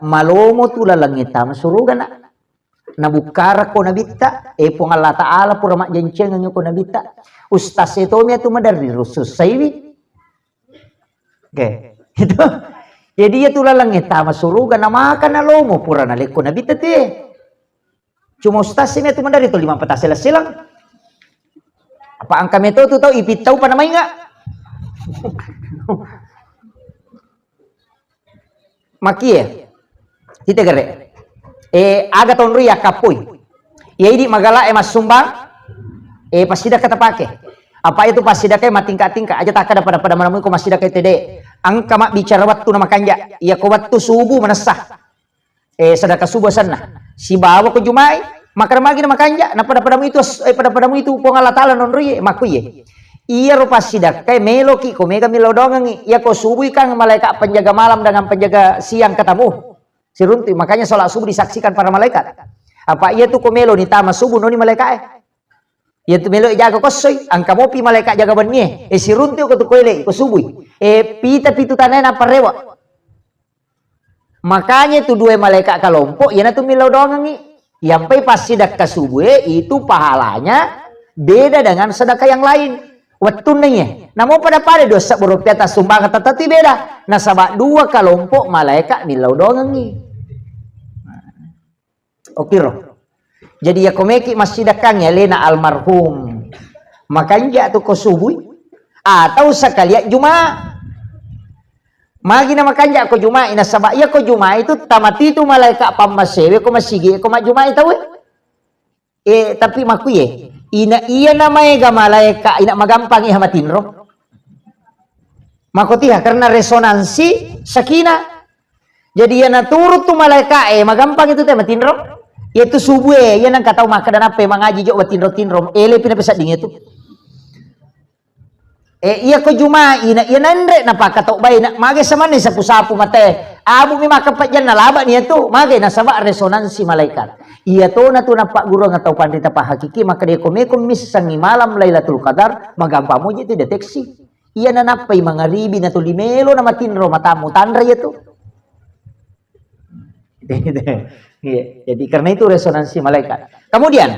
malomo tu lalangita masuruga na bukara ko nabita pong Allah Ta'ala pura mak jenceng nyo ko nabita ustas itu mi tu madari rusus saywi itu jadi ya tu lalangita masuruga na makan na lomo pura na leko nabita ti cuma ustas ini tu madari tu 5 petas silang apa angka meto tu tahu ipit tahu pa namay nga makie kita gere aga tonri akapoy di magala mas sumbang pasida kata pake apa itu pasida kay matingka-tingka aja tak ada pada manamun ko masida kay tede ang kama bicara waktu na makanja iya ko waktu subuh manasah sadaka subuh sana si bawa ko jumai makar magi na makanja na pada padamu itu po Allah Ta'ala nonri makuye iya ro pasida kay meloki ko mega milodongan iya ko subuh kang malaikat penjaga malam dengan penjaga siang ketemu sirunti makanya sholat subuh disaksikan para malaikat apa iya tuh komelo ni tama subuh noni malaikat iya tuh melo jaga kosoy ang kamopi malaikat jaga banye sirunti ko tuh koile ko subuh pita pitu tanay na parewa makanya tuh dua malaikat kelompok iya na tuh melo doang nih yang pas sidak ke subuh itu pahalanya beda dengan sedekah yang lain waktu nih namun pada dosa berupiah atas sumbangan tetapi beda nah sabak dua kelompok malaikat melo doang nih oke roh. Jadi ya komeki masih dakangnya lena almarhum. Makanya tuh ko subuh atau sekali Jumat. Magi na makanya ko Jumat ina sabak ya ko Jumat itu tamati itu malaikat pamasewe ko masigi ko ma Jumat itu tapi makuye ina iya namanya ga malaikat ina magampang ihamatin roh. Makotiha karena resonansi sakinah. Jadi ya naturut tuh malaikat magampang itu teh matin roh. Yaitu subuh yan ang kataw maka dan apa mangaji jo tinro ele pinapesat ding itu iya ko juma ina nandre napakato bay na mage sa man sa pusapu mate abu mi makapat yan nalaba niya to mage nasaba resonansi malaikat iya to na to napak guru nga taw pandita pa hakiki maka de komekom misang malam Lailatul Qadar magampa mo itu deteksi iya na napay mga ribi na to limelo na matinro matamu tanra itu iya, jadi karena itu resonansi malaikat. Kemudian,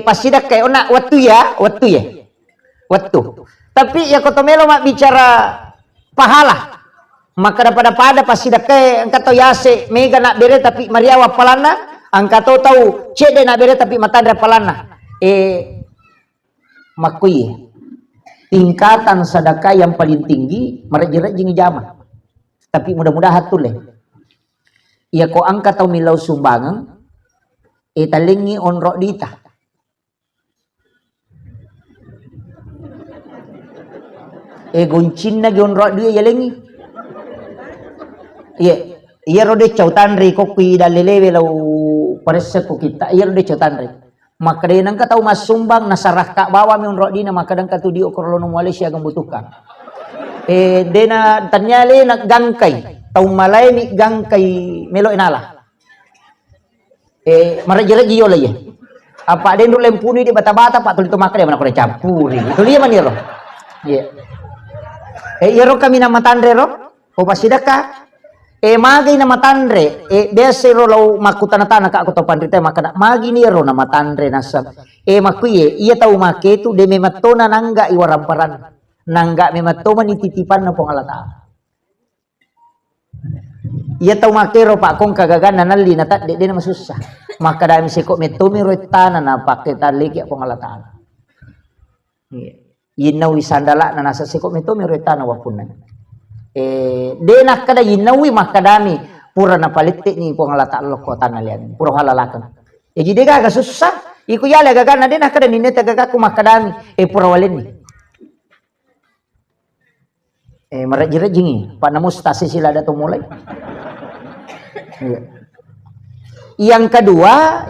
pas sidak kayak ona waktu ya. Tapi ya kotomelo mak bicara pahala. Maka pada pas sidak kayak angkat yase mega nak bere tapi mariawa palana, angkat tahu cede nak bere tapi matandra palana. Makui tingkatan sedekah yang paling tinggi merejeng jamaah. Tapi mudah-mudahan tuh iya ko angka tau milaw sumbangan talingi onro dita goncin na onro dia yalingi iya rode chautanri ko kui dalelewe law pareset ko kita iya rode chautanri maka denang ka tau masumbang nasarah ka bawa mi onro dina maka dang ka tu di okorlono Malaysia gambutukan dena tanyale naggangkay tau malay mi gangkay melo inala marajereji yo lay apa den dulu lempuni di bata-bata pak tulito makre mana ko campuri itu dia maniro iro kami na matandre ro o pasidaka magi na matandre dese ro law makutanatana ka ako to pandrita maka magi ni ro na matandre nasa makuye iya tau make tu de mematona nangga iwaramparan nangga mematoma ni titipan na pong Allah Ta'ala iya tau makero pak kong kagagan nanali na tat de na masusah maka dami siko metumi roitana na pakita legi pong Allah Ta'ala yinawi sandala na nasa siko metumi roitana wapunan de na kada yinawi makadami pura na palitik ni pong Allah Ta'ala ko tanalian puro halalakan jadi gaga susah iku yale gaga na de na kada nineta gaga ku makadami pura walin ni marajirajingi pak namustasi sila dato mulai yang kedua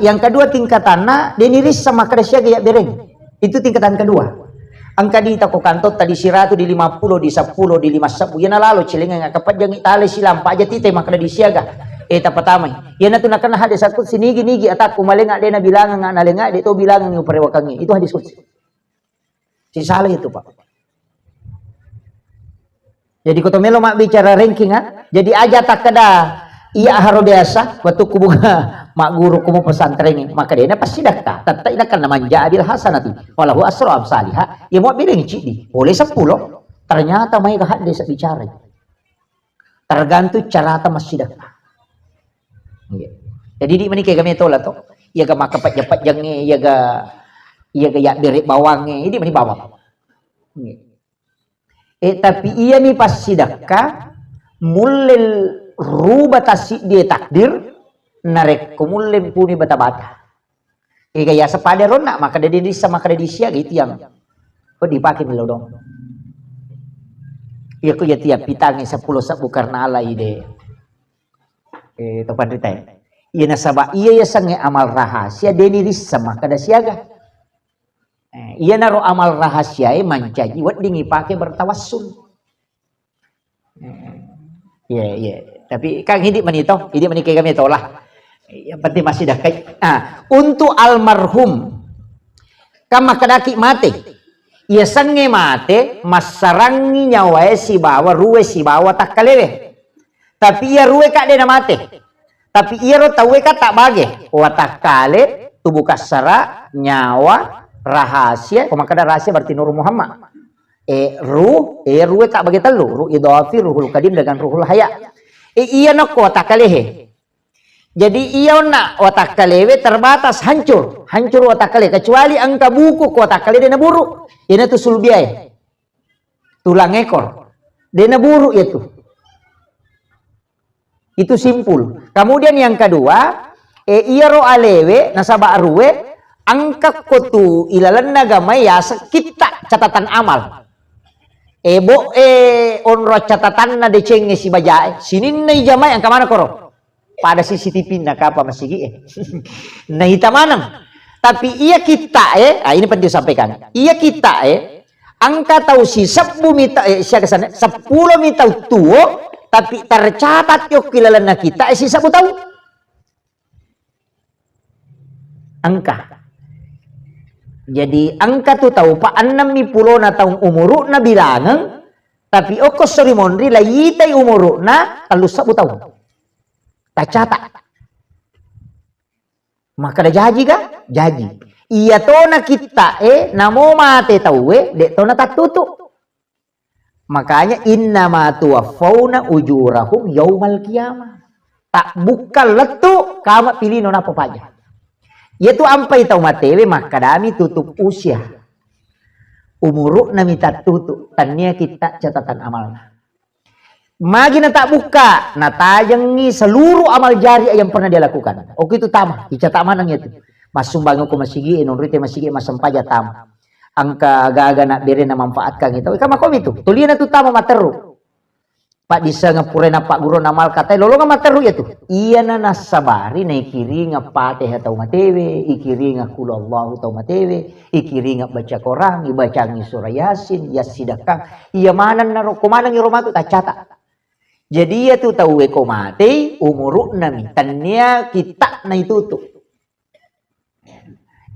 tingkatannya deniris sama kadasya gaya bereng itu tingkatan kedua angka di tako kantot tadi siratu di 50 di 10 di 5 yana lalu cilingan nga kapat jangi tali silam pa aja tite makada di siaga tapatamay yana tu nakana hadis satu sinigi atak kumalenga de na bilangan nga nalenga de to bilangan yung parewakangi itu hadis kutsi si salah itu pak. Jadi kotomelo mak bicara ranking jadi aja tak kada Iya haro biasa waktu kubuka mak guru kumu pesantren ini maka dia pasti dakta tatta ina kan manja bil hasanati walahu asra amsalha ya mau bilang cidi boleh 10 ternyata mai gahat desa bicara tergantung cara ta masih dakta jadi di mana kaya kami tola to iya ga makapat japat jange iya ga ya dari bawangnya ini mani bawang tapi iya mi pasti dakka mulil ruba tasik dia takdir narek kumulem puni bata-bata gaya sepada rona maka dia disa maka dia disia gitu yang dipakai dulu dong iya ko ya tiap pitangnya 10 sabu karena ala ide topan rita iya nasaba iya ya sange amal rahasia deni disa maka dia siaga iya naro amal rahasia mancaji wat dingi pakai bertawassul iya tapi kang hidup manito hidup mani kami tolah yang penting masih dah kai untuk almarhum kama kadaki mate ia sange mate masarangi nyawa si bawa ruwe si bawa tak kalewe tapi ia ruwe kak dena mate tapi ia ro tawe kak tak bage watak kale tubuh kasara nyawa rahasia pemakada rahasia berarti Nur Muhammad ruwe kak bagi telu ruh idhafi ruhul kadim dengan ruhul haya iya nak watak kalehe jadi iya nak watak kalewe terbatas hancur watak kale kecuali angka buku watak kale dena buruk ini tuh sulbiai tulang ekor dena buruk itu simpul kemudian yang kedua iya ro alewe nasaba ruwe angka kotu ilalan nagama ya kita catatan amal onro catatan na decenge si bajae sinin na ijamay ang kamana koro pada CCTV na kapa masigi na hitamanam tapi iya kita ini penting disampaikan iya kita angka tahu si 10 mita siya kesana 10 mita tuo tapi tercatat yo kilala na kita si 10 tahu angka jadi angka tu tahu pa 60 na taong umuro na bilangan tapi oko sorry mondri layitay umuro na 30 taon tacatat maka da jaji ka jaji iya to na kita namo mate tawe de to na tatutu makanya inna ma tuwaffawna ujurahum yaumal qiyamah tak bukan letu kama pilih nona papaja yaitu ampai tau matewe maka dami tutup usia umuruk na mita tutup tanya kita catatan amalna magi na tak buka na tajangi seluruh amal jari yang pernah dia lakukan oke itu tama dicatat manang itu masumbang ko masigi nonrite masigi masampaja tama angka gaga na bere na manfaatkan itu kama kom itu tulian na tu tama materu Pak disa ngapure na Pak guru namal katay lolo nga materu ya tuh iya na nasabari na ikiri nga pate hatau matewe ikiri nga kula Allah tau matewe ikiri nga baca Quran ibaca ngi surah Yasin yasidakang iya manan na kumanang iromatu tacata jadi ya tuh tau ko mate umuruk nami tanya kita na itutu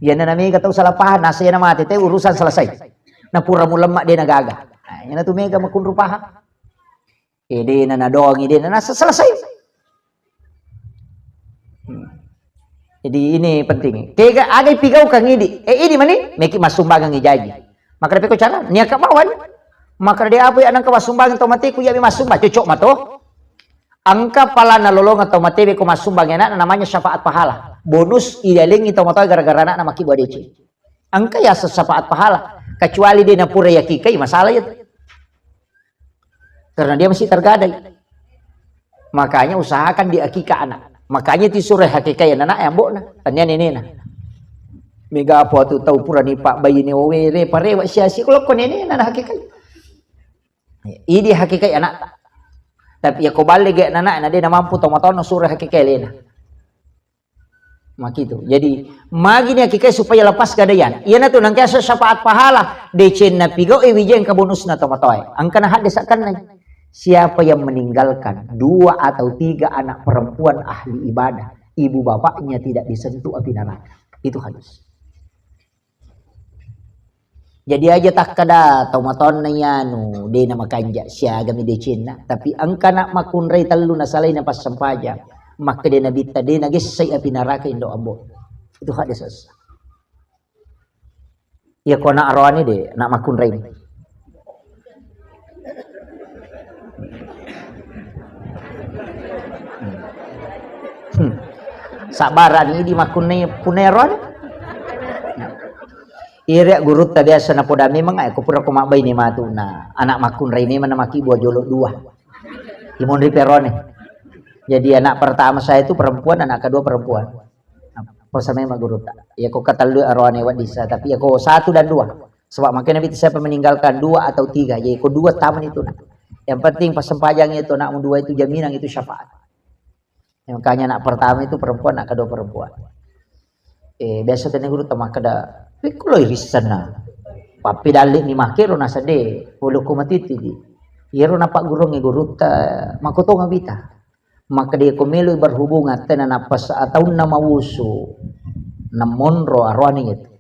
yan na nami katau salapahan nasa yan na mate te urusan selesai na pura mo lemak dia nagaga yan na tuh mega makun rupahan ide na doang ide na nasa selesai. Jadi ini penting. Kaya agay pigaw kang idi. Idi mani meki masumbagang ijaji. Maka dapat ko cara niya kamawan. Maka dia apa anang kamasumbagang tomate ko yabi masumba cocok mato. Angka pala nalolong atau matebe ko masumbang na namanya syafaat pahala. Bonus idaling ito mato gara-gara na makibuat DC. Angka ya syafaat pahala. Kecuali dia na pura yakikai masalah itu. Karena dia masih tergadai. Makanya usahakan di akikah anak. Makanya disuruh hakikai anak yang bokna. Tanya nenek. Mega apa tu tahu pura ni pak bayi ni were pare wa siasi kalau ko nenek anak hakikai. Ini hakikai anak. Tapi ya ko balik ge anak dia na mampu tomaton suruh hakikai lena. Makitu. Jadi magi ni hakikai supaya lepas gadaian. Iya na tu nang kaya syafaat pahala. Decen na pigaw wijeng ka bonus na tomatoy. Ang kanahat desakan na. Siapa yang meninggalkan 2 atau 3 anak perempuan ahli ibadah, ibu bapaknya tidak disentuh api neraka. Itu hadis. Jadi aja tak kada tomaton na yano, di na makanja siya gami di China. Tapi ang kana makunray talo na salay na pasampaja, makade na bita di nagisay a pinaraka indo abo. Itu hadis. Ya ko na arwani de na makunray. Sabaran ini makunay puneron. Ira guru ta biasa na poda memang ay ko pura kumabay ni matu na anak makun ray memang na makibuah jolo dua. Imon ri perone. Jadi anak pertama saya itu perempuan, anak kedua perempuan. Apa sama guru ta. Ya ko katalu arwane wadisa tapi ya ko 1 dan 2. Sebab makanya Nabi siapa meninggalkan 2 atau 3. Jadi ko 2 taman itu nak. Yang penting pas sempajang itu anak 2 itu jaminan itu syafaat. Yang makanya anak pertama itu perempuan, anak kedua perempuan. Biasa tanya guru ta makada Pikulo irisan na. Papi dalik ni makero na sade. Pulo ko matiti di. Yero na pak guru guru ta makoto nga bita. Maka dia kumelo berhubungan tena napas atau na mawuso na monro arwani itu.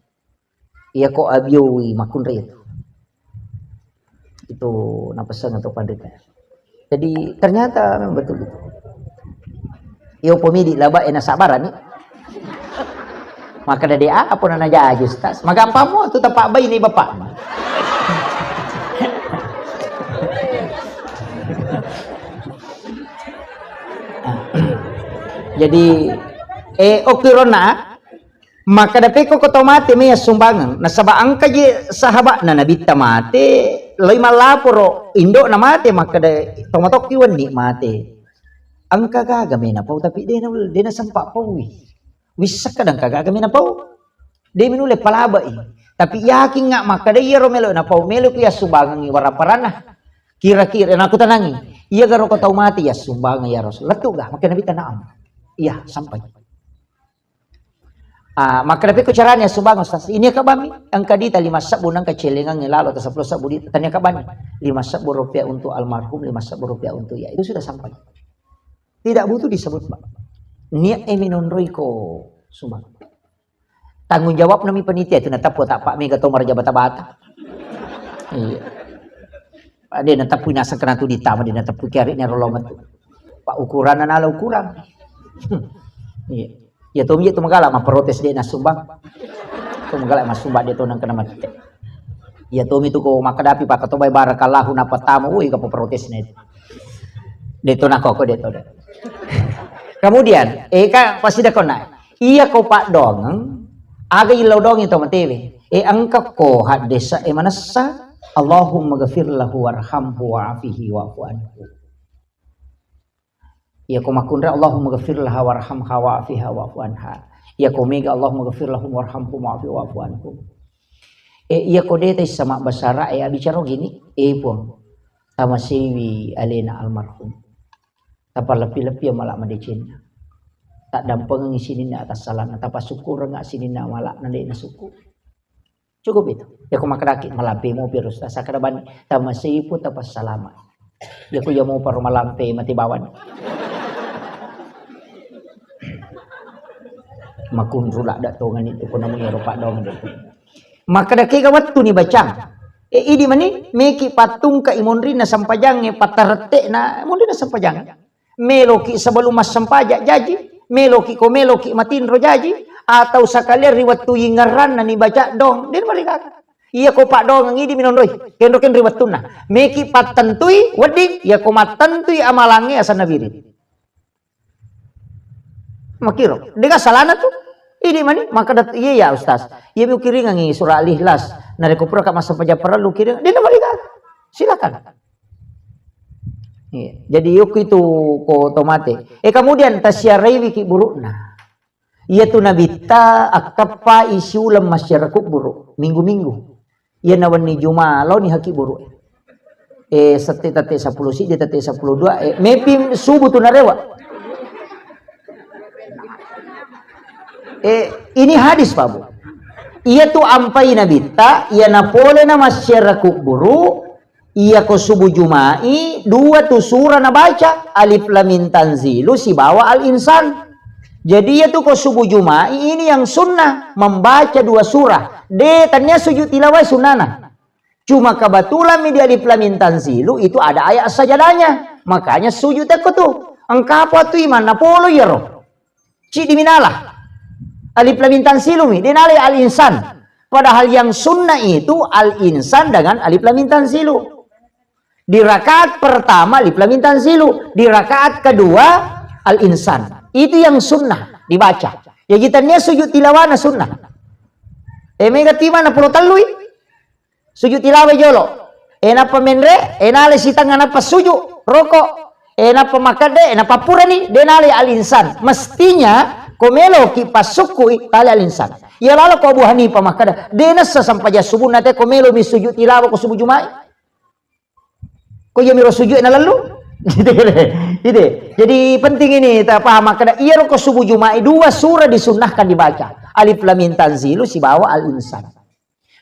Iya ko abiyowi makunri itu. Itu napasan atau pandita. Jadi ternyata memang betul itu. Iyo pemidi laba ena sabaran ni. Maka dari apa na najayos tas magampa mo tu tapak bay ni bapak. Jadi okirona maka dapat ko mati may sumbangan nasabaan ka ji sahabat na nabita mati loy malaporo indo na mati maka da tomatok kiwan ni mati ang kagagami na po tapi di na sampa po Wisak kadang kagak kami na pau. Dia minule palaba Tapi yakin nga maka dia romelo na pau melo kuya sumbangan ni waraparana. Kira-kira na aku tanangi. Iya garo ko tau mati ya sumbangan ya Rasul. Letu gak maka nabi tanaam. Iya sampai. Maka nabi ko caranya sumbangan Ustaz. Ini kabami ang kadita 5 sabu nang kacelengan ni lalo ta 10 sabu di tanya kabani 5 sabu rupiah untuk almarhum 5 sabu rupiah untuk ya. Itu sudah sampai. Tidak butuh disebut Pak. Niat minonroy ko sumbang. Tanggung jawab nami panitia itu natapo tak Pak Mega tomar jabata-bata. Iya. Pak dia natapo nasa kana tu ditama dia natapo kari ni rolomat tu. Pak ukuran na nala ukuran. Iya. Ya to itu magala maprotes dia na sumbang. To magala masumbang dia to nang kana mati. Ya to itu ko makadapi Pak katobay barakallahu na patamo uy ka protes na itu. Dito na ko dito. Kemudian, kan pasti dah kena. Iya kau pak dong, aga ilau dong itu matewe. Angka ko hadesa manasa Allahumma ghafir lahu warhamhu wa'afihi wa'fu anhu. Iya kau makundra Allahumma ghafir lahu warhamha wa'afiha wa'fu anha. Iya kau mega Allahumma ghafir lahu warhamhu wa'fu anhu. Iya kau dete sama basara bicara gini. Pun tamasiwi alena almarhum. Tapa lebih-lebih malah medicin. Tak dampang ngisinin na atas salah na tapa syukur nga sinin na malah na na suku. Cukup itu. Ya ko makadaki malampi mo pero sa kadaban tamasipo tapas salamat. Ya ko ya mo para malampi matibawan. Makunrula da to ngani itu kuno mo Eropa dong dito. Makadaki ka wattu ni bacang. Idi mani meki patung ka imonri na sampajang patarete na imonri na sampajang. Meloki sebelum mas sampaja jaji, meloki matinro jaji, atau sakali riwat tu yingaran na ni baca dong, din malika. Iya ko pak dong ngidi minondoy, kendoken riwat tunna. Meki patentui wedding, iya ko matentui amalange asa nabiri. Makiro, dengan salana tu, ini mani maka dat iya ya Ustaz. Iya mi kiringan ngi surah Al-Ikhlas, nare ko pura ka mas sampaja perlu kiringan, din malika. Silakan. Jadi yuk itu ko tomate. Kemudian tasyarai wiki burukna. Ia tu nabita akapa isi ulam masyarakat buruk minggu-minggu. Ia nawan ni juma lo ni haki buruk. Sate tate 10 si dia tate 12 mepi subuh tu narewa. Ini hadis Pak Bu. Ia tu ampai nabita, ia napole na masyarakat buruk. Iya ko subuh Jumai 2 tu surah na baca Alif Lam Mim Tanzilu si bawa al insan. Jadi itu kok subuh Jumat ini yang sunnah membaca 2 surah. Tanya sujud tilawah sunnah. Cuma kebetulan media alif lam mim tanzilu itu ada ayat sajadahnya. Makanya sujud aku tuh. Engkau apa tuh iman na polo ya roh. Cik diminalah. Alif lam mim tanzilu mi denale al insan. Padahal yang sunnah itu al insan dengan alif lam mim tanzilu. Di rakaat pertama alif lam mim tanzilu, di rakaat kedua al insan. Itu yang sunnah dibaca. Ya kitanya sujud tilawah na sunnah. Mega tima na pulo talui. Sujud tilawah jolo. Napa menre, nale sitang napa sujud rokok. Napa makade, napa purani denale al insan. Mestinya komelo ki pasukui tali al insan. Ya lalu ko Abu Hanifah makada denas sampai subuh nate komelo mi sujud tilawah ko subuh Jumat. Ko ya miro sujud na lalu. Gitu. Jadi penting ini kita paham makna iya roko subuh Jumat 2 surah disunnahkan dibaca. Alif lam mim tanzilu si bawa al insan.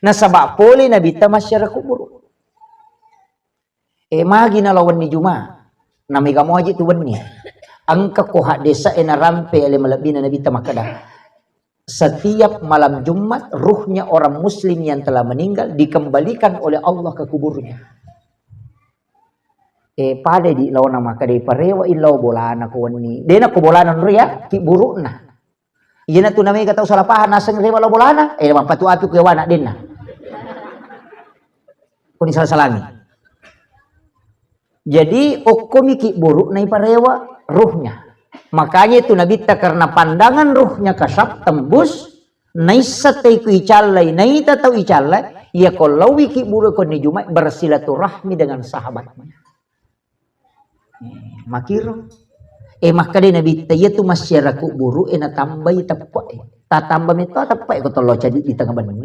Nah sabab pole nabi tamasyara kubur. Magi na lawan ni Jumat. Nami kamu aja tu wenni. Angka ko desa ena rampe ale malabina nabi tamakada. Setiap malam Jumat ruhnya orang muslim yang telah meninggal dikembalikan oleh Allah ke kuburnya. Pada di lawan nama kadai parewa ilau bolana ko wani dena ko bolana ya ki burukna iyana tu namanya kata salah paham naseng rewa la bolana mang patu api ku wana denna ko ni salah-salangi jadi okomi ki buruk nai parewa ruhnya makanya itu nabi ta karena pandangan ruhnya kasap tembus naisa tai ku icallai naita tau icallai ya kalau ki buruk ko ni Jumat bersilaturahmi dengan sahabatnya makiro makade nabi taya tu masyarakat buru na tambai tapai tatamba mito tapai ko tolo jadi di tengah bandung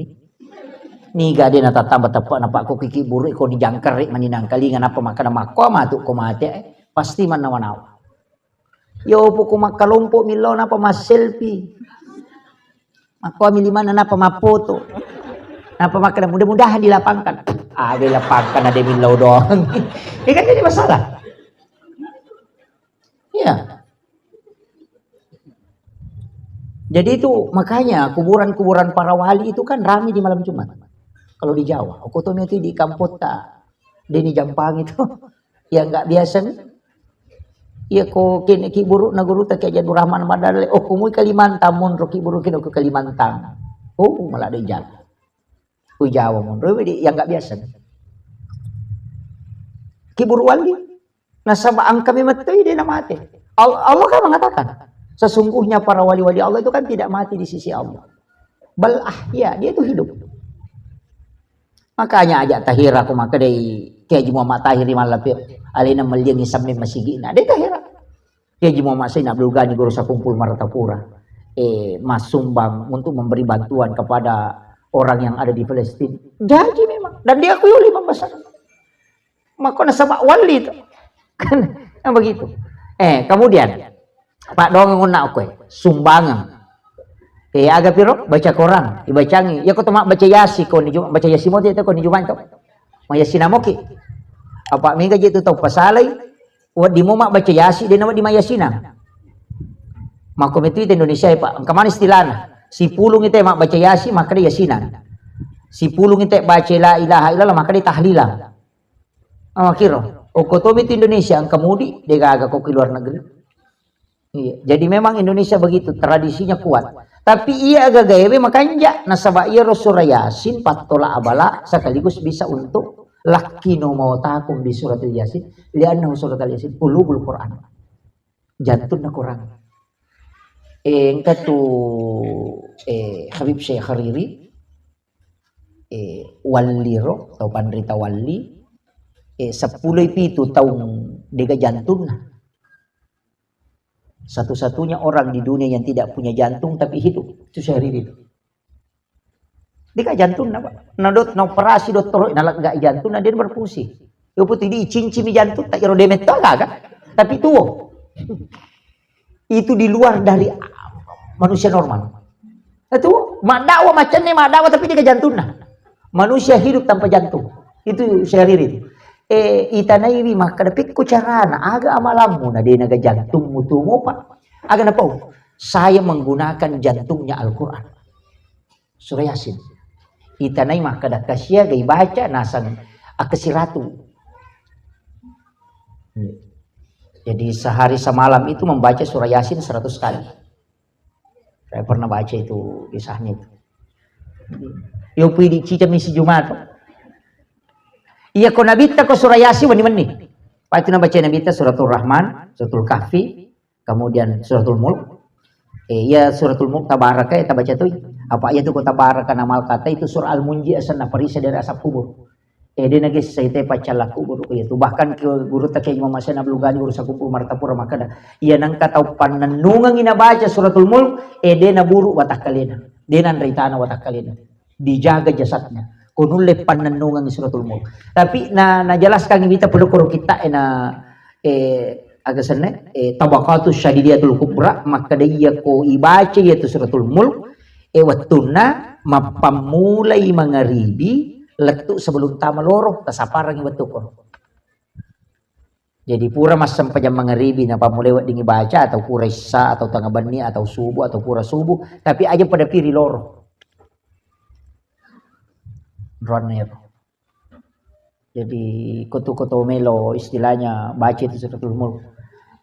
ni gade na tatamba tapai na pa ko kiki buru ko di jangkar maninang kalingan apa makana mako matu ko mate pasti manawa yo po ko makalompo milo na pa mas selfie mako miliman na pa mapoto na pa makana mudah-mudahan dilapangkan dilapangkan ada milo doang kan jadi masalah. Ya. Jadi itu makanya kuburan-kuburan para wali itu kan ramai di malam Jumat. Kalau di Jawa, okotomi itu di Kampota, di Jampang itu yang nggak biasa nih. Iya kok kini ki buruk na guru tak kayak Jadu Rahman Madale. Oh kumui Kalimantan mun roki buruk kini ke Kalimantan. Oh malah di Jawa. Ku Jawa mun yang nggak biasa. Ki buruk wali. Nasabaan kami mati dia nak mati. Allah kan mengatakan sesungguhnya para wali-wali Allah itu kan tidak mati di sisi Allah. Bal ahya, dia itu hidup. Makanya ajak tahira aku maka dari Kiai Muhammad Tahir Malapi alina meliang sampai masigina. Dia tahira. Kiai Muhammad Sayyid Abdul Ghani Guru Sakumpul Martapura mas sumbang untuk memberi bantuan kepada orang yang ada di Palestina. Jadi memang dan dia akui oleh Imam Besar. Maka nasabak wali itu. Kan begitu. Kemudian Pak dong nguna aku sumbangan. Agak piro baca Quran, dibacangi. Ya kau temak baca Yasin kau ni Jumat, baca Yasin itu kau ni Jumat tu. Ma Yasin amoki. Apa minggu je tu tahu pasalai. Di mumak baca Yasin dia nama di Mayasina. Maka itu Indonesia Pak. Kemana istilahnya? Si pulung itu mak baca Yasin maka dia Yasinan. Si pulung itu baca la ilaha illallah maka dia tahlilan. Kira. Okotomi itu Indonesia, ang kamudi, dia agak kok ke luar negeri. Iya. Jadi memang Indonesia begitu, tradisinya kuat. Tapi ia agak gaya, makanya nasabah ia Rasul Yasin, patola abala, sekaligus bisa untuk lakino mau takum di surat Yasin, lianna surat Yasin, ulubul Quran. Jantun na Quran. Engka tu Habib Syekh Hariri, waliro, atau pandrita wali, 10 itu tahun dega jantung nah. Satu-satunya orang di dunia yang tidak punya jantung tapi hidup itu Syahrini itu. Dega jantung nah Pak. Nadot na operasi dokter nalak enggak jantung nah dia berfungsi. Yo putih di cincin jantung tak iro demet kan. Tapi itu di luar dari manusia normal. Itu makdawa macam ni makdawa tapi dega jantung nah. Manusia hidup tanpa jantung. Itu Syahrini itu. Itanai maka dapik ko carana aga amalamu na di naga jantung mutu mo pa aga na po saya menggunakan jantungnya Al-Quran. Surah Yasin. Itanay makadakasya gay baca nasang akasiratu. Jadi sehari semalam itu membaca surah Yasin 100 kali. Saya pernah baca itu kisahnya itu. Yo pwede cica misi Jumat. Iya ko nabita ko surah Yasin mani. Pak itu baca nabita suratul Rahman, suratul Kahfi, kemudian suratul Mulk. Iya suratul Mulk tabaraka ya baca tuh. Apa ayat itu ko tabaraka namal kata itu surah Al-Munji asana parisa dari asap kubur. Dia nage saya pacala kubur itu bahkan ke guru tak Imam Masana Blugani guru sakumpul martapura makada. Iya nang katau pananungang inabaca suratul Mulk dia naburu watak kalina. Dia nanritana watak kalina. Dijaga jasadnya. Kunule pananungang suratul Mulk. Tapi najelaskan kita perlu kita agasannya tabaqatus syadidiyatul kubra maka dia ko ibaca yaitu suratul Mulk wattuna mapamulai mangaribi letuk sebelum tama loro tasaparang betul ko. Jadi pura mas sampai jam mangaribi napa mulai dingi baca atau pura isya atau tengah bani atau subuh atau pura subuh tapi aja pada piri loro. Runner. Jadi koto-koto melo istilahnya baca itu suratul Mulk.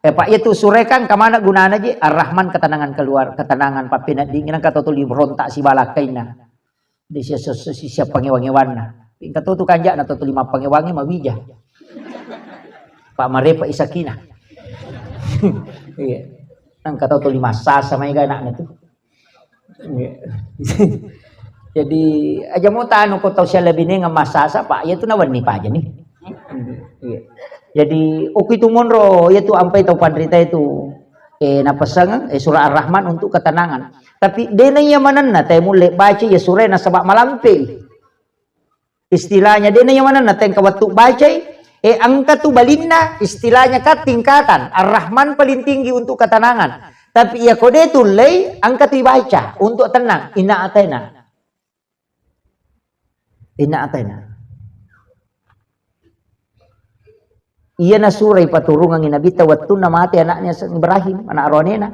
Pak itu surekan kemana gunanya aja Ar-Rahman ketenangan keluar ketenangan papina dingin kata tuh berontak si balakaina. Di siap pangewangi-wana. Tingkat tu kanjak na tu 5 pangewangi mawija. Pak Marepa Isakina. Iya. Nang kata tu 5 sasa may anak na tu. Jadi aja mo tano ko taw siya labi nga masasa pa ya tu nawan ni pa aja nih. Iya. Jadi okay tu monro ya tu ampai taw pandrita itu napasangan surah Ar-Rahman untuk ketenangan. Tapi dena yamanan na tayo muli baca ya surah na sabak malampi. Istilahnya dena yamanan na tayo kawatu baca angka tu balinna istilahnya tingkatan. Ar-Rahman paling tinggi untuk ketenangan. Tapi ya kode tu lay angka tu baca untuk tenang. Inna atena. Inna atena. Iya na surah paturungan inabita wattu na mati anaknya Ibrahim anak Aronena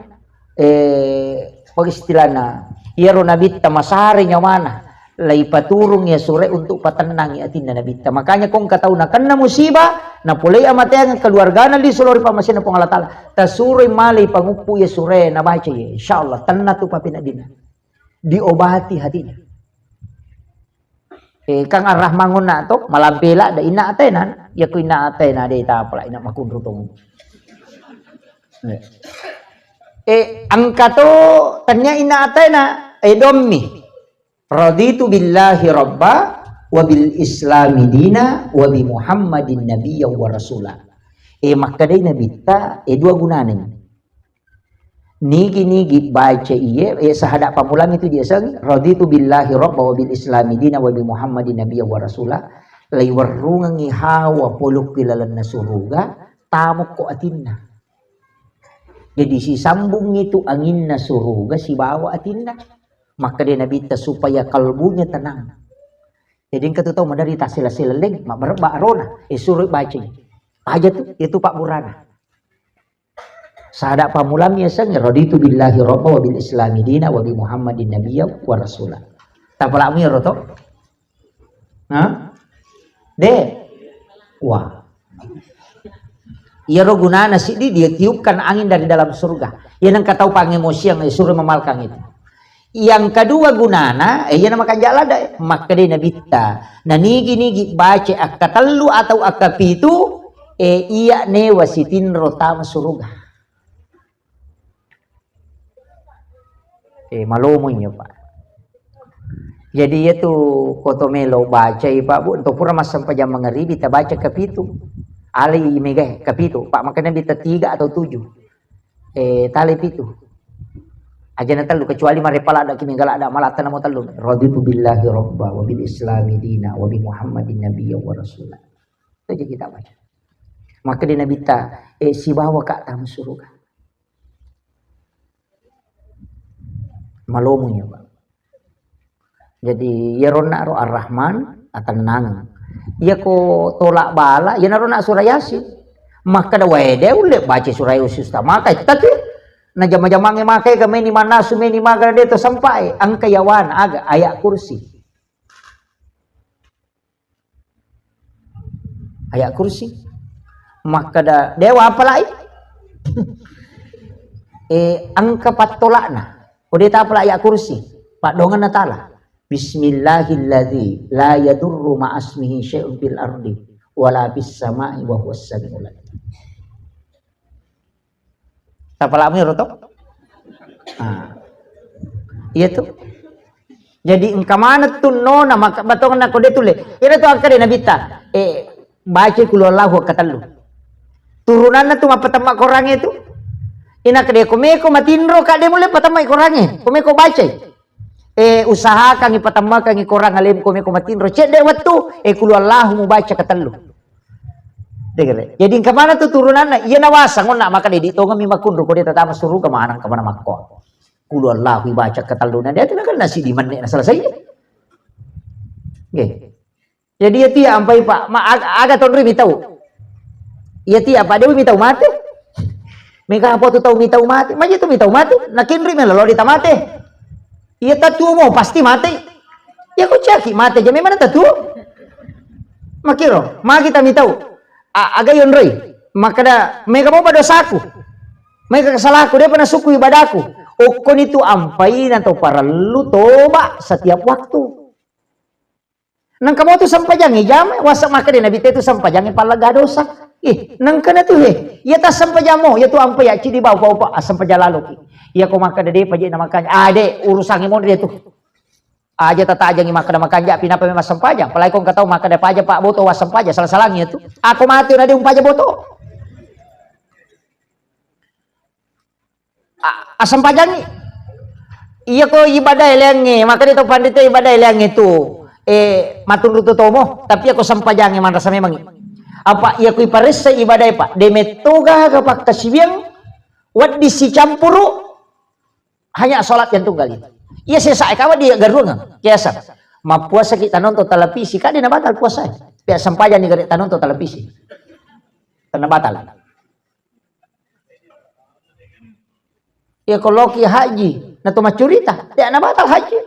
pag istilahna iya ro nabita masari nya mana lay paturung ya surah untuk patenang ya atin na nabita makanya kung kataw na kan na musibah na pulay amatay ang keluarga na di sulori pamasin na pong Allah Ta'ala ta surah malay pangupo ya surah na baca ya insyaallah tanna tu papinadina diobati hatinya kang Ar-Rahman na to malampila da ina atenan ya ko ina atena de ta pala ina makunrutong angka to tanya ina atena dommi raditu billahi rabba wa bil islami dina wa bi muhammadin nabiyya wa rasula makadai nabita dua gunanya nigi baca iye sahadat pamulang itu dia sang raditu billahi rabba wa bil islami dina wa bi muhammadin nabiyya wa rasula lay warungang ihawa puluk kilalan na suruga tamok ko atinna jadi si sambung itu angin na suruga si bawa atinna maka dia nabita supaya kalbunya tenang jadi yang ketutau menderita sila-silaling mak arona suruh baca aja tuh itu Pak Burana sahadat pamulamnya sang raditu billahi rabba wa bil islami dina wa bi muhammadin nabiyya wa rasula tapala mi roto de wah iya ro gunana si dia tiupkan angin dari dalam surga yan ang kataw pangemosi yang suruh memalkang itu yang kedua gunana yan ang makanjalada maka di nabita nanigi baca akatallu atau akapitu iya ne wasitin rotama surga malumoy niyo pa. Jadi itu kotomelo baca Pak Bu untuk pura mas sampai jam mangaribi kita baca kapitu. Ali megah kapitu. Pak makanya kita 3 atau 7. Tali pitu. Aja na telu kecuali marepala ada kimingala ada malatan mo telu. Raditu billahi rabba wa bil islami dina wa bi muhammadin nabiyya wa rasula. Itu aja kita baca. Maka di nabita si bawa ka tamu surga. Malumoy Pak. Jadi ya rona ro Ar-Rahman atenang. Ya ko tolak bala ya narona surah Yasin. Maka da wede ule baca surah Yasin maka tadi Na jama-jamange make ka meni manasu meni magara deto sampai ang kayawan aga ayak kursi. Ayak kursi. Maka da dewa apa lain? Ang kapatolakna. Ode ta apa ayak kursi. Pak dongan natala. Bismillahilladzi la yadurru ma'asmihi syai'un fil ardi wala bis sama'i wa huwas samiul alim. Tapalami rotok. Iya tuh. Jadi engkamana tuh no nama batongan aku dia tule. Ira tuh akade nabita. Baca kulullahu katalu. Turunanna tuh mapatama korangnya itu. Ina kade komeko matindro kade mulai patama korangnya. Komeko baca. Usaha kang ipatama kang korang alim komeko matindro. Cek deh waktu kulullahu mu baca katalu. Jadi kemana tuh turunannya? Iya nawasa ngona maka dia ditonga mi makundro ko dia tatama suruh kemana makko. Kulo Allah baca katalunan dia kan nasi di mana selesai. Nggih. Jadi ya tia ampai Pak, aga tonri mi tahu. Iya tia Pak dewi mi tahu mate. Meka apa tu tahu mi tahu mate? Maji tu mi tahu mate. Nakinri me lo ditamate. Iya tatu mo pasti mate. Ya ko caki mate jame mana tatu? Makiro, kita mi tahu. Aga yon roy maka mega mau pada dosaku mega kesalahanku dia pernah suku ibadahku okon itu ampai nanti para lu toba setiap waktu nang kamu tuh sampai jangan jam wasa maka dia nabi itu sampai jangan palaga dosa nang kana tuh ya tas sampai jamo ya tuh ampai ya cidi bawa sampai jalalu ya kau maka dia pajak namakannya ade urusan mau dia tuh aja tata aja ngi makada makanja pinapa memang sampaja palai kong katau makada paja Pak boto was sampaja salah-salahnya itu aku mati udah paja boto asam pajangi iya ko ibadah elangi maka itu pandita ibadah elangi itu matun rutu tomo tapi aku sampajangi man rasa memang apa iya ko iparis sa ibadah Pak demetoga kapak kasibiang wat disi campuru hanya salat yang tunggal itu. Iya saya kawa dia garungan kiasa. Ma puasa kita nonton televisi kan dia batal puasa. Pia sampaja ni gare nonton televisi. Karena batal. Ya kalau ki haji, na to macurita, dia na batal haji.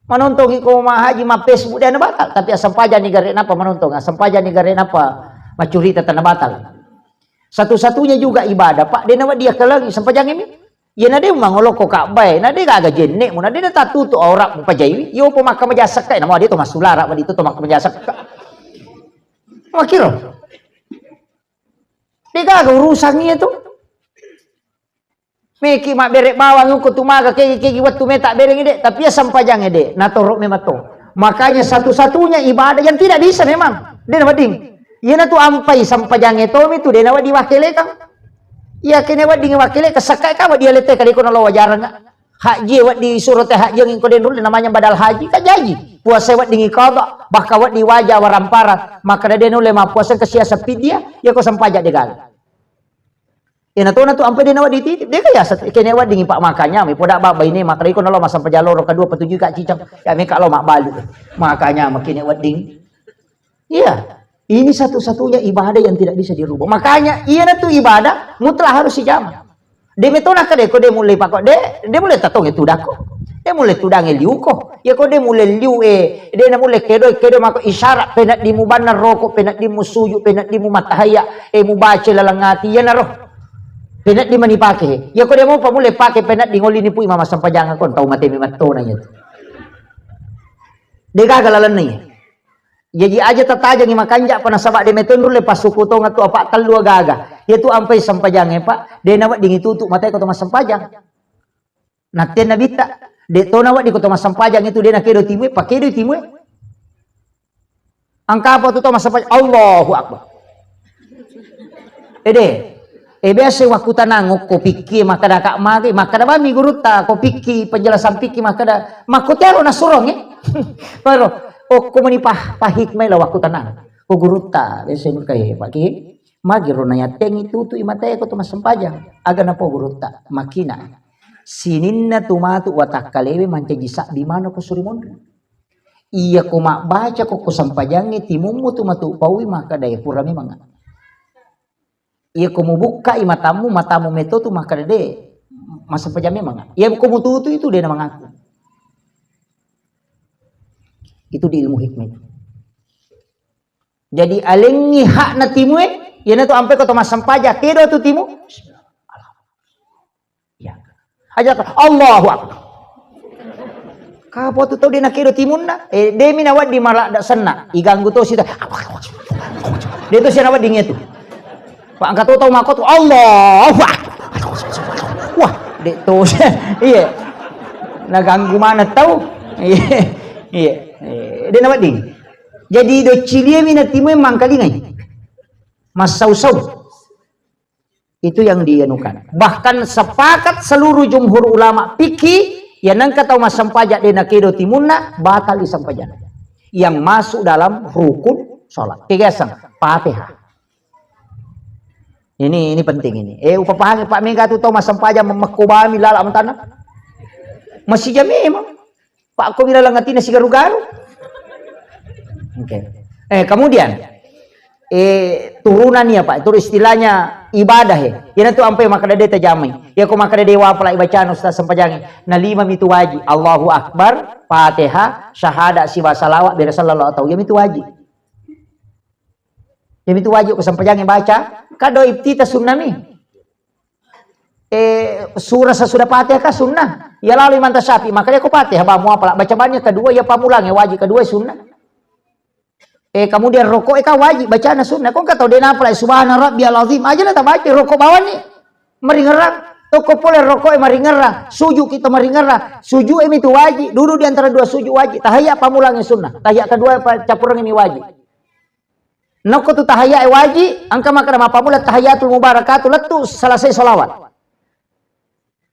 Manonton ko ma haji ma Facebook dia na batal, tapi sampaja ni gare napa manonton, sampaja ni gare napa macurita tanah batal. Satu-satunya juga ibadah, Pak. Dia nama dia ke lagi sampaja ini. Ya nade mangolok ko kabay nade gaga jenne mo nade na tatuto aurak mo pajaywi yo po makamajasak kay namo dito masulara mo dito to makamajasak makiro di gaga urusan niya to meki mak berek bawang ko tumaga kay wat tumeta bereng ide tapi ya sampajang ide natorok me mato makanya satu-satunya ibadah yang tidak bisa memang dia na ding yan na to ampay sampajang ito mi to de na wadi wakile kang iya kene wat ding wakile kesakai ka dia lete kali kono lo wajaran haji wat di surat haji yang koden dulu namanya badal haji ka jaji puasa wat ding qada bahkan wat di wajah warampara maka dia nule ma puasa ke sia sepi dia ya ko sampaja degal ina to na to ampe dia wat di titip dia kaya kene wat ding pak makanya mi podak ba ini maka kono lo masam pajaloro kedua petuju ka cicang ya mi ka lo mak balu makanya makine wat ding iya. Ini satu-satunya ibadah yang tidak bisa dirubah. Makanya iya itu ibadah mutlak harus dijama. Dia metona kade ko dia mulai pakok dia mulai tatong itu dako. Dia mulai tudang liu ko. Ya ko dia mulai liu dia na mulai kedo mako isyarat penat di mu banar rokok penat di mu suju penat di mu matahaya mu baca lalangati ya na roh. Penat di mani pake. Ya ko dia mau pamulai pake penat di ngoli ni pu mama sampajangan kon tau mate mi matona nya. Dia gagalalan nih. Jadi aja tataja ngi makanja pana sabak de meton lepas suku to ngatu apa telu gaga. Yaitu ampai sampajange Pak. De nawat dingi tutuk matai ko to sampajang. Naten nabita. De to nawat di ko to sampajang itu de nakedo timue pakedo timue. Angka apa tu to sampajang Allahu Akbar. Biasa waktu tanang ko pikir maka da kak magi maka da bami guruta ko pikir penjelasan pikir maka da makotero na surong Pero o kumanipah pahikmay la waktu tanang ko guruta besen kay pagi magiro na yateng itu imatay ko tumas sampajang aga na po guruta makina sininna tumatu watakalewe manjisa di mana ko surimon iya ko baca ko sampajang timummu tumatu pawi maka daya purami mga Ia kamu buka matamu meto tu maka de masa pejam memang. Ia kamu tutu itu dia mengaku. Itu di ilmu hikmah. Jadi alengi hak na timu ia na tu ampe ko to masam pajak kedo tu timu. Ya. Aja Allahu Akbar. Kapo tu tau dia nak kedo timun na. Demi nawat di malak dak senna. Iganggu tu sita. Dia tu siapa dingin tu. Pak angkat tahu makot Allah. Wah, dek tu. Iya. Nak ganggu mana tahu? Iya. Iya. Dia nak ding. Jadi do cilia mina timu memang kali ngai. Mas sau-sau. Itu yang dianukan. Bahkan sepakat seluruh jumhur ulama fikih yang nang kata masam pajak dia nak kedo timunna batal isam pajak. Yang masuk dalam rukun salat. Tiga-sang Fatihah. Ini penting ini. Upapahang Pak Mega tu tahu masam pajak memekubami lalak mentana. Masih jam memang. Pak aku bila langatin si garu-garu. Oke. Kemudian turunan ya Pak, itu istilahnya ibadah ya. Yana tu ampai makada dia terjamai. Ya ko makada dewa pala bacaan Ustaz sampajangi. Na 5 mitu wajib. Allahu Akbar, Fatihah, syahadat siwa salawat bi Rasulullah tahu. Ya mitu wajib. Ya mitu wajib ko sampajangi baca. Kado ibtita sunnah ni. Surah sesudah Fatihah ka sunnah. Ya lalu iman tasyafi, makanya ko Fatihah ba mu pala baca banyak kedua ya pamulang ya wajib kedua sunnah. Kemudian rokok ka wajib bacaan sunnah. Kau kata dia apa lah subhana rabbiyal azim aja lah tak baca rokok bawah ni meringerang toko boleh rokok meringerang sujud kita meringerang sujud itu wajib duduk di antara dua sujud wajib tahiyat pamulangnya sunnah tahiyat kedua capurang ini wajib noko tu tahiyat wajib angka maka nama pamula tahiyatul mubarakatuh letu selesai solawat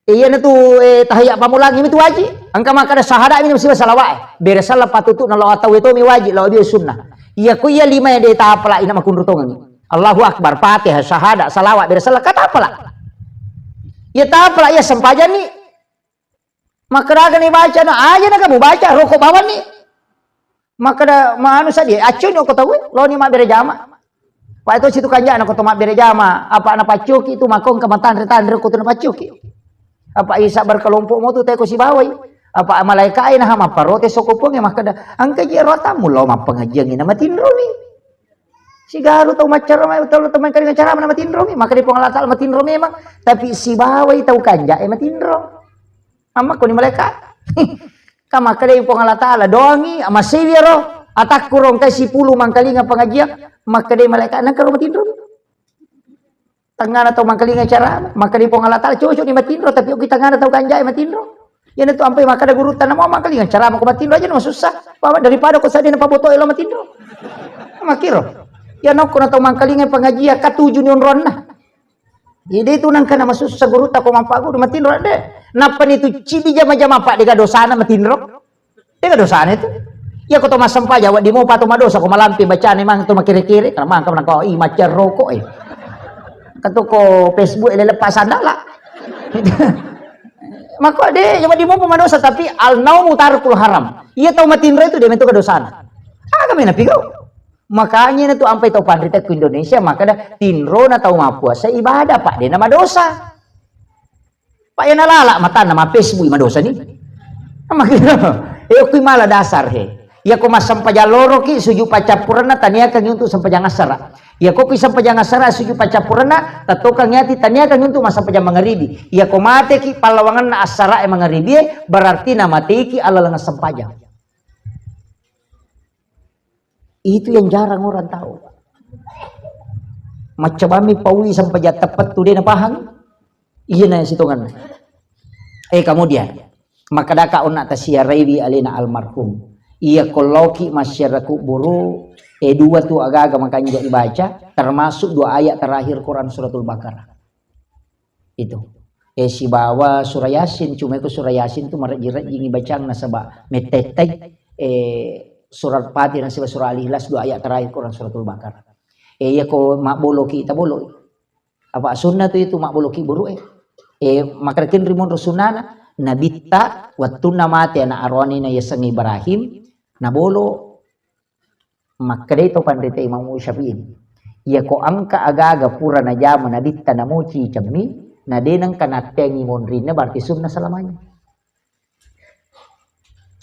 iya tu tahiyat pamulang ini tu wajib angka maka ada syahadat ini mesti salawat beresalah patutu nalo atau itu mi wajib lawa dia sunnah. Iya ku iya 5 yang dia tak apalah ina makun rutongan. Allahu Akbar, Fatihah, syahadat, salawat, bersalah kata apalah. Iya tak apalah iya sempajan ni. Maka dah ni baca na aja nak kamu baca rokok bawah ni. Maka dah manu saja acun aku tahu lo ni mak berjama. Pak itu situ kanja nak mak berjama apa anak pacuki itu makong kematan retan reko tu nak pacuki. Apa isa berkelompok mo tu teko si bawai. Apa malaikat ina hama parote sokopong ya maka dah angka je rota mulo ma pengajian ina matin romi si garu tau macar ma tau teman kali cara mana matin romi maka di pengalat matin romi memang tapi si bawai tau kanja matin rom ama ko ni malaikat kama kali pengalat ala doangi ama siviro atak kurong kay si 10 mangkalinga pengajian maka di malaikat nang karo matin romi tangana tau mangkalinga cara maka di pengalat ala cocok ni matin rom tapi kita tangana tau kanja matin rom. Yan itu ampai maka ada guru tanam mau mangkali dengan cara mau matindro aja no susah. Bawa daripada kau sadin apa botol lo matindro. Makiro. Ya nok kono tau mangkali dengan pengajian katujuh niun ronna. Jadi itu nang kana susah guru tak kau mampak guru matindro ada. Napa itu cidi jama-jama pak dega dosana matindro. Dega dosana itu. Ya kau tau masam pa jawab di mau pato madosa kau malampi bacaan emang tu makiri-kiri karena mang kau nak kau macar rokok Kata kau Facebook lepas sandala. Maka dia cuma dimau pemadosa tapi al naumu tarkul haram. Ia tahu matindra itu dia mentu kedosaan. Kami napi kau. Makanya itu ampai tahu pandrita ke Indonesia maka dah tinro na tahu ma puasa ibadah pak dia nama dosa. Pak yang nalala mata nama Facebook dosa ni. Makanya aku malah dasar he. Ya ko masam pajaloro ki suju pacapurana tania kan untuk sampajang asara. Ya ko kisam pajang asara suju pacapurana tatokang yati tania kan untuk masam pajang mangaribi. Ya ko mate ki palawangan na asara e mangaribi berarti nama ki ala lengan sampajang. Itu yang jarang orang tahu. Macam kami paui sampajang tepat tu dia na pahang. Iya na situngan. Kemudian maka daka onak tasiyaraibi alina almarhum. Iya koloki masyarakat buru dua tu agak-agak makanya dibaca termasuk 2 ayat terakhir Quran suratul Baqarah itu si bawa surah Yasin cuma itu surah Yasin tu merjirat jingi bacaan nasabah metetek surat Fatihah nasabah surah Al-Ikhlas 2 ayat terakhir Quran suratul Baqarah iya ko mak boloki kita bolo apa sunnah tu itu mak boloki buru maka kin rimun rusunana nabita watuna mati anak arwani na yasang Ibrahim nabolo maka itu pandita Imam Syafi'i Ya ko angka aga-aga pura na jama na ditta na mochi cammi na denang kanatengi monrin na berarti sunnah selamanya.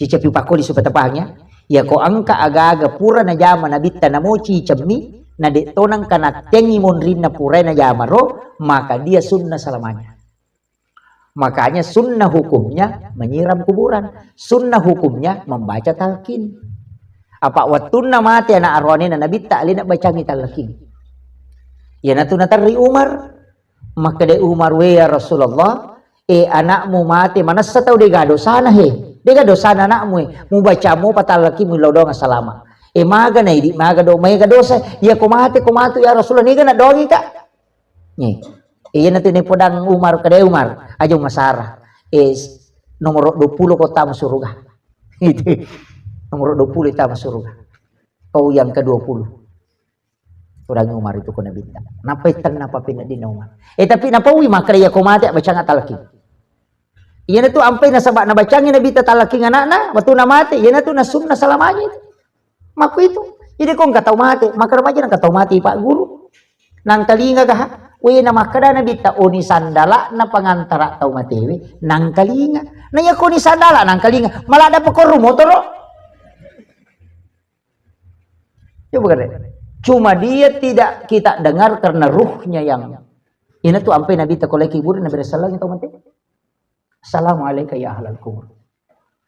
Cica piu pakoli supaya tepahnya. Ya ko angka aga-aga pura na jama na ditta na mochi cammi na de tonang kanatengi monrin na pura na jama ro, maka dia sunnah selamanya. Makanya sunnah hukumnya menyiram kuburan, sunnah hukumnya membaca talqin. Apa wattunna mati anak arwani na nabi ta'li nak baca talqin. Ya natu natari Umar, maka de Umar we ya Rasulullah, anakmu mati mana setau de gado sana he, de gado sana anakmu mu baca mu patalaki mu lodo salama. Maga na idi maga do may dosa, ya ko matu ya Rasulullah ni na dogi ka. Ni. Iyan natu ni podang Umar kade Umar, ajong masara. Nomor 20 kota surga. Itu. Nomor 20 ta surga. Kau yang ke-20. Orang Umar itu kena binta. Napa itan napa pindah di Umar. Tapi napa wi makriya ko mati baca talaki. Iyan itu ampai na sabak na bacangin na bita talaki anak-anak, batu na mati, iyan itu na sunnah selamanya itu. Maku itu. Jadi kau enggak tahu mati, maka remaja enggak tahu mati Pak Guru. Nang talinga kah? Wi na makada na bita oni sandala na pangantara tahu mati we. Nang talinga. Na ya ko ni sandala nang talinga. Malah ada pekor motor. Coba kan. Cuma dia tidak kita dengar karena ruhnya yang ini tuh sampai Nabi takolai kubur Nabi Rasulullah itu mati. Assalamualaikum ya ahlal kubur.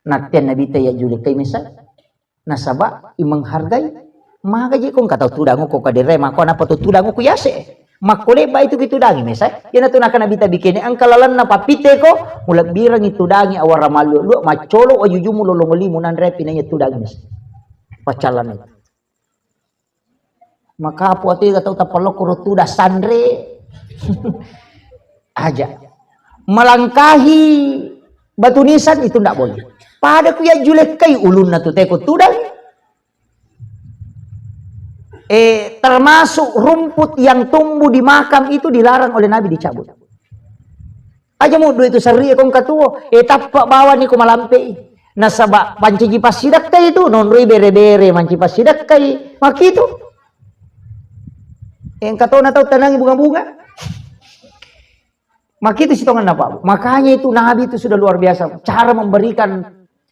Naktian Nabi ta ya julikai misal. Nasaba imang hargai. Maka je kong kata tudangu ko kadire mako na patu tudangu ku yase. Makole ba itu tudangi misal. Yana tu nak Nabi ta bikini ang kalalan na papite ko mulak birang itu dangi awara malu lu macolo ajujumu lolong limunan repi na tudangi misal. Pacalan itu. Maka apa tu kata tapalok kurutu dah sandre aja melangkahi batu nisan itu tidak boleh. Pada ku ya julek kai ulun na tu teko tudang. Termasuk rumput yang tumbuh di makam itu dilarang oleh Nabi dicabut. Aja mau itu seri kong katuo. Tapak bawah ni ku malampe. Nasaba panci pasidak kai itu non bere-bere manci pasidak kai mak itu. Yang kata na tahu tenangi bunga-bunga. Maka itu sitongan apa? Makanya itu Nabi itu sudah luar biasa. Cara memberikan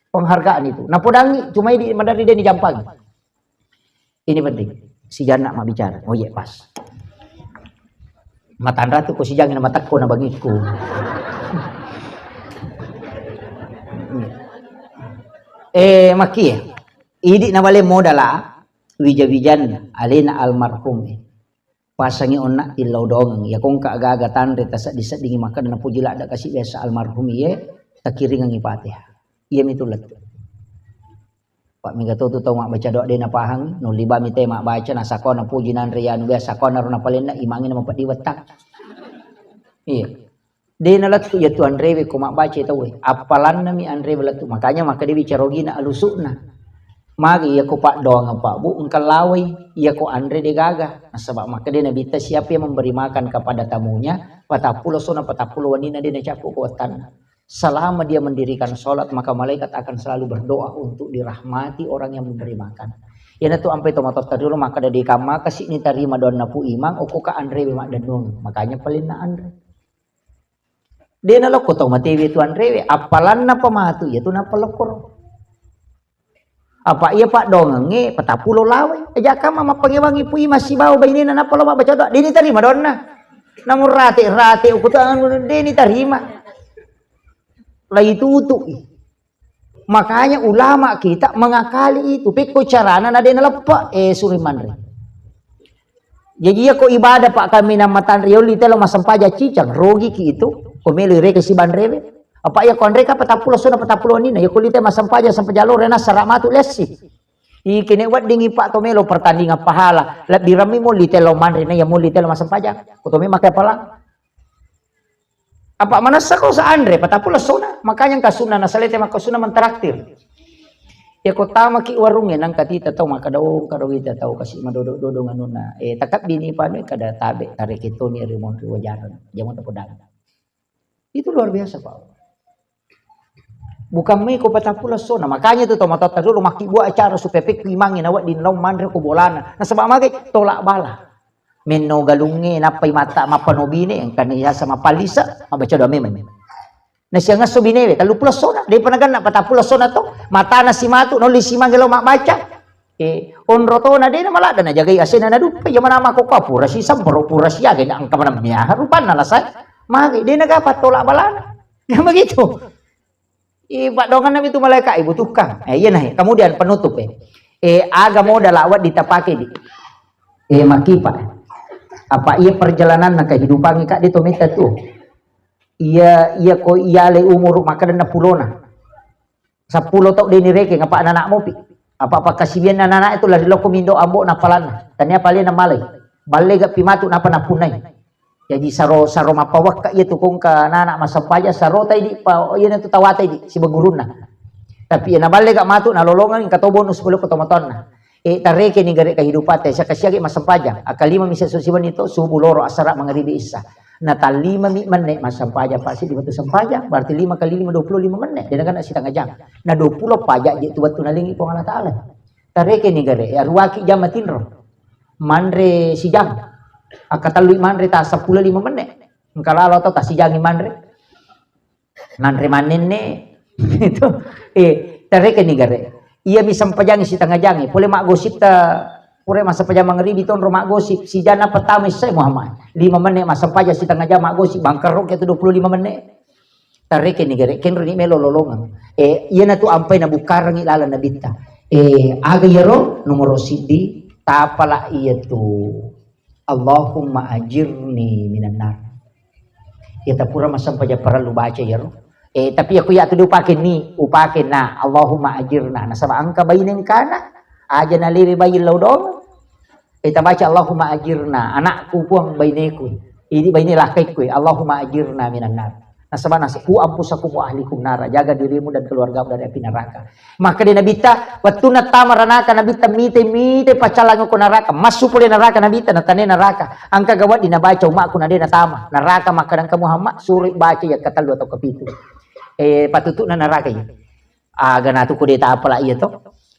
penghargaan itu. Nah podangi cuma di madari dia di jampang. Ini penting. Si Jana mak bicara. Oh iya pas. Matandra tuh ko si Jangin matakko na bagiku. Maki. Idi na wale modala wija-wijan alina almarhum. Pasangi onak ilau dong ya kong ka aga-aga tanre tasak disak dingi makan na pujila ada kasih biasa almarhum ye takiring ngi Fatihah. Iya mitulat. Pak mega tu tau mak baca doa dena pahang no liba mite mak baca na sakona pujinan rian biasa kona rona palena imangin na mapat diwatak. Iya. Dena lat ya Tuhan rewe ko mak baca tau we. Apalan nami andre lat makanya maka dia bicara gina alusukna. Magi ya ko pak doang apa bu engkau lawai ya ko andre de gaga sebab maka dia nabi siapa yang memberi makan kepada tamunya patapulo sona patapulo wanina dia capu kuatan selama dia mendirikan sholat maka malaikat akan selalu berdoa untuk dirahmati orang yang memberi makan ya natu ampai tomato tadulu maka ada di kamar kasih ni tarima don napu imang oku ka andre mak danung makanya pelin na andre dia nalok ko tau matewi tu andre apalan na pamatu ya tu na pelokor. Apa iya pak dongenge patapulo lawai aja kama mapangewangi pui masih bau bayi na palo mak baca doa dini tarima donna namun rate ukutan dini tarima lagi tutup makanya ulama kita mengakali itu piko carana na dena lepak suriman jadi ya ko ibadah pak kami nama tan rioli telo masampaja cicang rogi ki itu komeli reke si banrewe apa ya kon reka patapulo sona patapulo ni na ya kulite masampaja sampai jalur rena saramatu lesi ikine wat dingi pak tomelo pertandingan pahala lab dirami mo litelo manre na ya mo litelo masampaja kotomi makai pala apa manasa ko sa andre patapulo sona makanya kasuna na salete makasuna mentraktir ya kota maki warungnya nang katita tau makadaw kadawita tau kasi madodo nganuna takap dini pano kada tabe tarik itu ni rimon riwajaran jamon podang itu luar biasa pak. Bukan may ko patapula sona makanya itu tomatota dulu maki buat acara supaya pik limangin awak di laum mandre ko bolana nasabak magi tolak bala menno galungi napay mata mapanobine ang kaniya sa mapalisa mabaca do memang na siya nga subinewe kalu pulosona di panagan na patapulosona to mata na si matu no lisima gelo mabaca onro to na di na malada na jagay asin na dupa yaman nama ko ka pura si sambro pura siya gina ang kamanam niya harupan na lasay magi di nagapat tolak balana ya begitu Pak dongan nabi itu malaikat ibu tukang iya nah kemudian penutup agama dalawat ditapake di makipa apa iya perjalanan na kehidupan kak di tomita tuh iya ko iya le umur maka na pulona 10 tok dini reke ngapa anak mo pi apa kasibian anak itu lari loko mindo ambo na palana tanya pali na malay balay ga pimatu na panapunay jadi saro mapawak ka iya tukong ka anak masampaya saro tay di pa iya na tutawatay di si baguruna tapi na balay ga matu na lolongan katobon uspulo ko tomaton na tareke ni gari kehidupan teh sa kasyagi masampaja akalima misa susiban itu subuh loro asara mangaribi isa na talima mi menit masampaja pasti di batu sampaja berarti 5 kali 5 25 menit dan kan sitang jam na 20 pajak je tu batu nalingi po Allah taala tareke ni gari arwaki jam matinro mandre si jam akatalui mandre ta 15 menit kalalo to ta si jangi mandre manenne itu tareke ni gari ia bisa pajangi si tengah jangi boleh mak gosip ta pure masa pajang mangribi ton mak gosip si jana pertama saya Muhammad 5 menit masa pajang si tengah jam mak gosip bangkerok itu 25 menit tareke ni gere ken rini melo lolongan ia na tu ampai na bukarang ilala na bitta aga yero nomor sidi tapala ia tu Allahumma ajirni minan nar ia ta pura masa pajang perlu baca yero tapi aku ya tu upakin ni upakin na Allahumma ajirna na sama angka bayin kana aja na libi bayin laudong kita baca Allahumma ajirna anakku puang bayineku ini bayine lakaiku Allahumma ajirna minan nar na sama nasi ku ampusakum wa ahlikum nara jaga dirimu dan keluargamu dari api neraka maka di nabita waktu na tamaranaka nabita mite pacalang ko neraka masuk pulih neraka nabita na tane neraka angka gawat di nabaca umakku na di na tama neraka maka dan kamu Muhammad suruh baca ya katalu atau kepitu patutuk na neraka ya aga natu ko deta apala iya to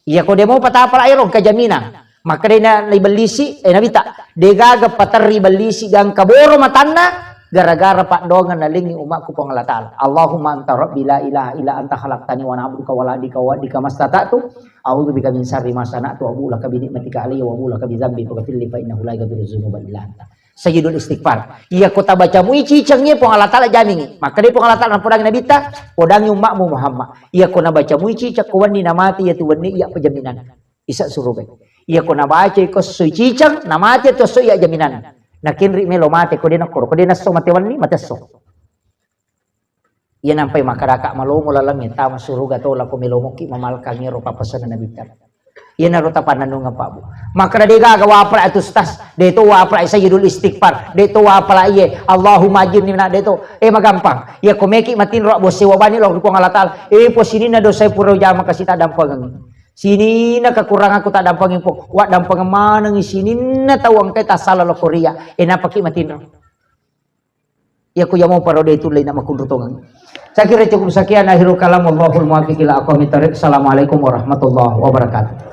iya ko demo pata apala irong kajaminan maka dina libelisi nabita degaga patari belisi gang kaboro matanna gara-gara pak dongan nalingi umatku pang Allah taala Allahumma anta rabbi la ilaha illa anta khalaqtani wa na'buduka wa la adika wa adika mastata'tu a'udzu bika min syarri ma sana'tu wa a'udzu laka bi ni'matika alayya wa a'udzu laka bi dzambi faghfir li fa innahu la yaghfiru dzunuba illa anta sayyidul istighfar iya kota baca mu ici cengnya pong Allah taala jamingi maka dia pong Allah taala podang nabita podang umakmu Muhammad iya kona baca mu ici cakuan ni namati ya tuwani iya pejaminan isa suruh iya kona baca ko suci ceng namati to so iya jaminan nakin ri melo mate ko dina so mate wani mate so iya nampai makaraka malomo lalang tama suruga to la ko melomo ki mamalkang ro papasan nabita iya na rota pananong nga pa bu maka na di gagawa pala ito stas dito wa pala sayyidul istighfar dito wa pala iye Allahumma ajirni na dito magampang iya kumeki matinro bo siwabani lo ko ngalatal po sini na do say puro jama kasi tadampang sini na kakurangan ko tadampang po wa dampang manang sini na tawang kay tasala lo Korea napaki matinro iya ko yamo paro dito lay na makunrutongan saya kira cukup sekian akhirul kalam wallahul muwaffiq ila aqwamit thoriq. Assalamualaikum warahmatullahi wabarakatuh.